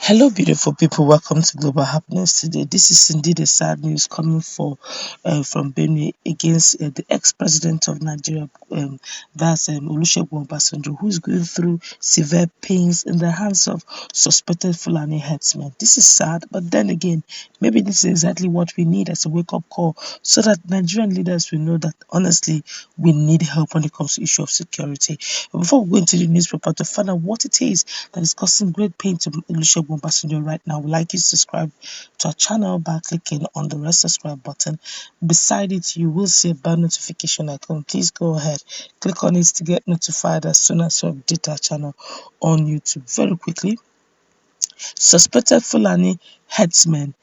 Hello, beautiful people. Welcome to Global Happiness today. This is indeed a sad news coming from Benue against the ex-president of Nigeria, that's Olusegun Obasanjo, who is going through severe pains in the hands of suspected Fulani Herdsmen. This is sad, but then again, maybe this is exactly what we need as a wake-up call, so that Nigerian leaders will know that honestly we need help when it comes to the issue of security. But before we go into the newspaper to find out what it is that is causing great pain to Olusegun Obasanjo right now, we'd like you to subscribe to our channel by clicking on the red subscribe button. Beside it, you will see a bell notification icon. Please go ahead, click on it to get notified as soon as we update our channel on YouTube. Very quickly, suspected Fulani herdsmen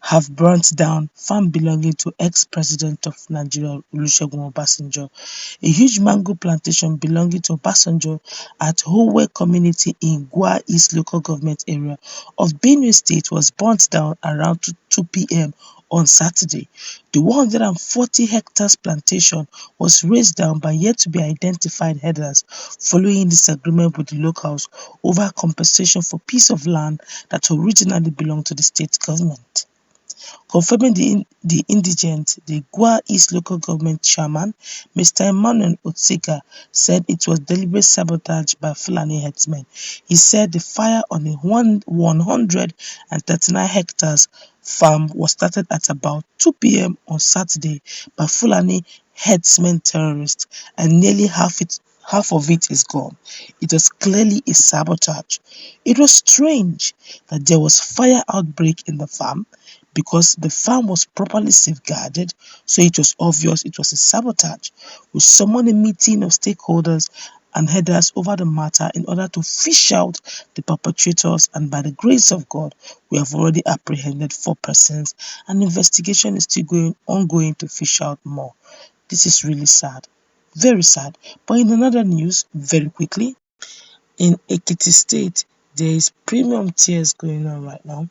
have burnt down farm belonging to ex-president of Nigeria, Olusegun Obasanjo. A huge mango plantation belonging to Obasanjo at Howe community in Gwa East local government area of Benue State was burnt down around 2 p.m. on Saturday. The 140 hectares plantation was razed down by yet to be identified headers following disagreement with the locals over compensation for piece of land that originally belonged to the state government. Confirming the indigent, the Gwa East local government chairman, Mr. Emmanuel Otsika, said it was deliberate sabotage by Fulani herdsmen. He said the fire on a 139 hectares farm was started at about 2 p.m. on Saturday by Fulani herdsmen terrorists, and nearly half of it is gone. It was clearly a sabotage. It was strange that there was fire outbreak in the farm because the farm was properly safeguarded, so it was obvious it was a sabotage. We summoned a meeting of stakeholders and headers over the matter in order to fish out the perpetrators, and by the grace of God, we have already apprehended 4 persons, and investigation is still ongoing to fish out more. This is really sad, very sad. But in another news, very quickly, in Ekiti State, there is Prumuim Tèàrs going on right now,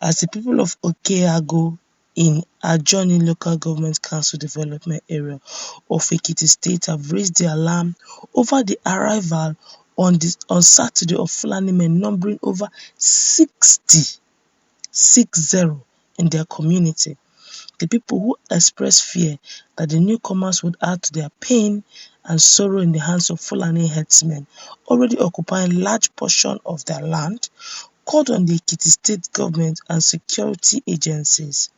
as the people of Okeago in adjoining local government council development area of Ekiti State have raised the alarm over the arrival on Saturday of Fulani men numbering over 60 in their community. The people who expressed fear that the newcomers would add to their pain and sorrow in the hands of Fulani herdsmen already occupying large portion of their land called on the Ekiti state government and security agencies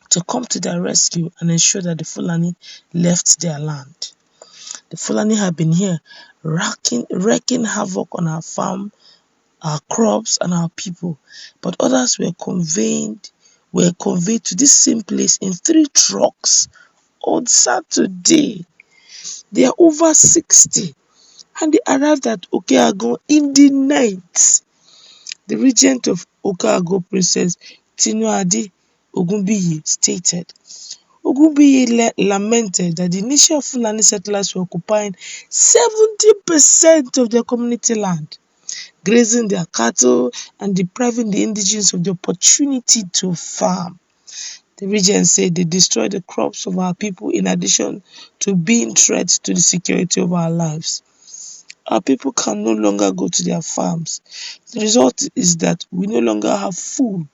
to come to their rescue and ensure that the Fulani left their land. The Fulani have been here wreaking havoc on our farm, our crops, and our people, but others were conveyed to this same place in 3 trucks on Saturday. They are over 60, and they arrived at Okeago in the night. The regent of Okeago, Princess Tinuade Ogunbiyi, stated. Ogunbiyi lamented that the initial Fulani settlers were occupying 70% of their community land, grazing their cattle and depriving the indigenous of the opportunity to farm. The regent said they destroyed the crops of our people in addition to being threats to the security of our lives. Our people can no longer go to their farms. The result is that we no longer have food.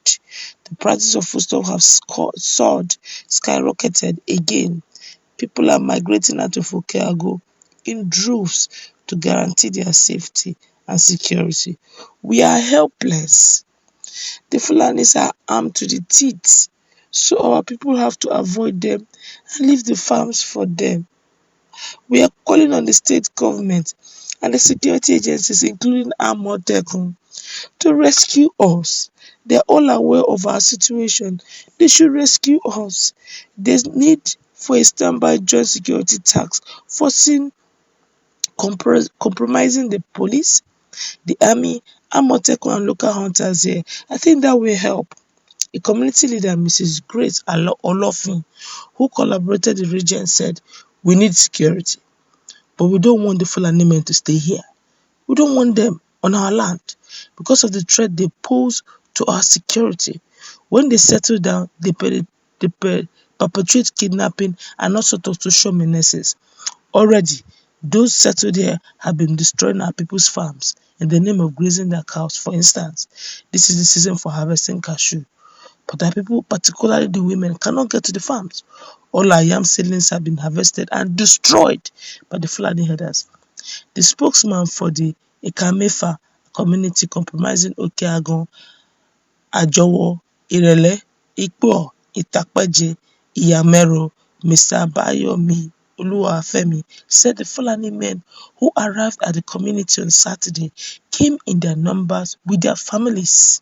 The prices of foodstuff have soared, skyrocketed again. People are migrating out of Okeago in droves to guarantee their safety and security. We are helpless. The Fulanis are armed to the teeth, so our people have to avoid them and leave the farms for them. We are calling on the state government and the security agencies, including Amotekun, to rescue us. They are all aware of our situation. They should rescue us. There's need for a standby joint security task, compromising the police, the army, Amotekun, and local hunters here. I think that will help. A community leader, Mrs. Grace Olofin, who collaborated with the region, said, "We need security, but we don't want the Fulani men to stay here. We don't want them on our land because of the threat they pose to our security. When they settle down, they perpetrate kidnapping and all sorts of social menaces. Already, Those settled here have been destroying our people's farms in the name of grazing their cows. For instance, this is the season for harvesting cashew, but our people, particularly the women, cannot get to the farms. All our yam seedlings have been harvested and destroyed by the Fulani herders. The spokesman for the Ekamefa community comprising Okeagon, Ajowo, Irele, Ikpo, Itapeje, Iyamero, Mr. Bayomi Oluwafemi said the Fulani men who arrived at the community on Saturday came in their numbers with their families.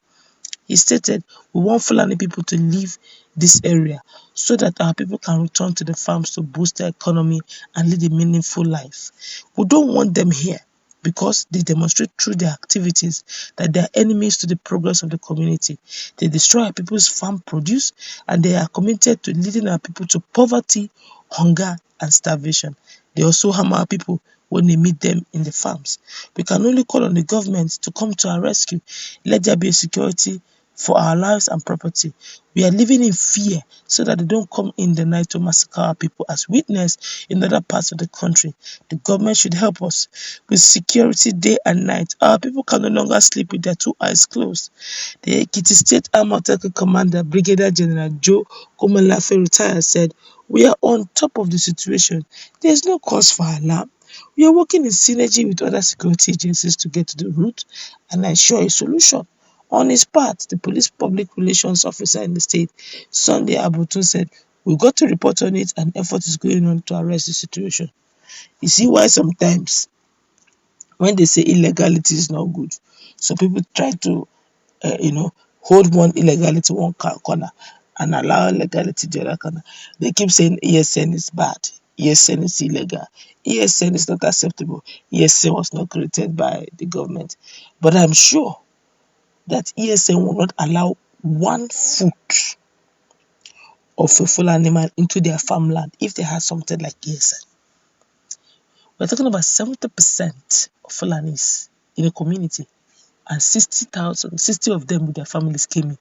He stated, "We want Fulani people to leave this area so that our people can return to the farms to boost their economy and lead a meaningful life. We don't want them here because they demonstrate through their activities that they are enemies to the progress of the community. They destroy our people's farm produce and they are committed to leading our people to poverty, hunger, and starvation. They also harm our people when they meet them in the farms. We can only call on the government to come to our rescue. Let there be a security for our lives and property. We are living in fear so that they don't come in the night to massacre our people as witnessed in other parts of the country. The government should help us with security day and night. Our people can no longer sleep with their two eyes closed." The Ekiti State Armored Commander, Brigadier General Joe Komolafe retired, said, "We are on top of the situation. There is no cause for alarm. We are working in synergy with other security agencies to get to the root and ensure a solution." On his part, the police public relations officer in the state, Sunday Abutun, said, "We got to report on it and effort is going on to arrest the situation." You see why sometimes when they say illegality is not good, some people try to, hold one illegality one corner and allow legality the other corner. They keep saying ESN is bad, ESN is illegal, ESN is not acceptable, ESN was not created by the government. But I'm sure that ESN will not allow 1 foot of a full animal into their farmland if they have something like ESN. We're talking about 70% of Fulanis in a community, and 60 of them with their families came in.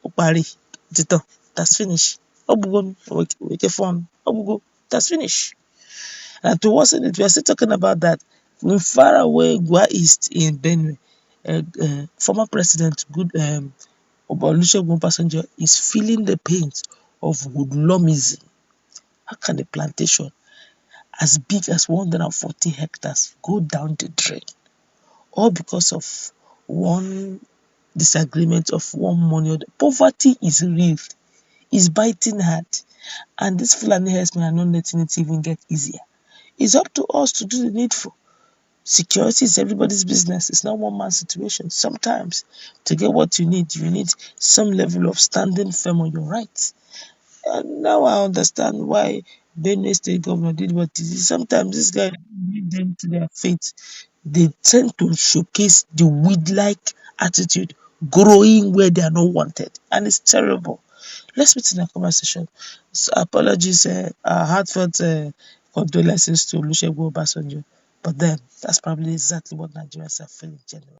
Opari, Tito, that's finished. Obugon, wake phone, Obugo, that's finished. And to worsen it, we are still talking about that. From far away, Gua East in Benue, former President Obasanjo Obasanjo is feeling the pains of woodlomism. How can a plantation as big as 140 hectares go down the drain? All because of one disagreement of one money. Poverty is real, is biting hard, and these Fulani herdsmen are not letting it even get easier. It's up to us to do the needful. Security is everybody's business. It's not one man's situation. Sometimes to get what you need some level of standing firm on your rights. And now I understand why Benue State Governor did what he did. Sometimes this guy lead them to their fate. They tend to showcase the weed-like attitude, growing where they are not wanted, and it's terrible. Let's meet in a conversation. So apologies, heartfelt condolences to Olusegun Obasanjo, but then that's probably exactly what Nigerians are feeling generally.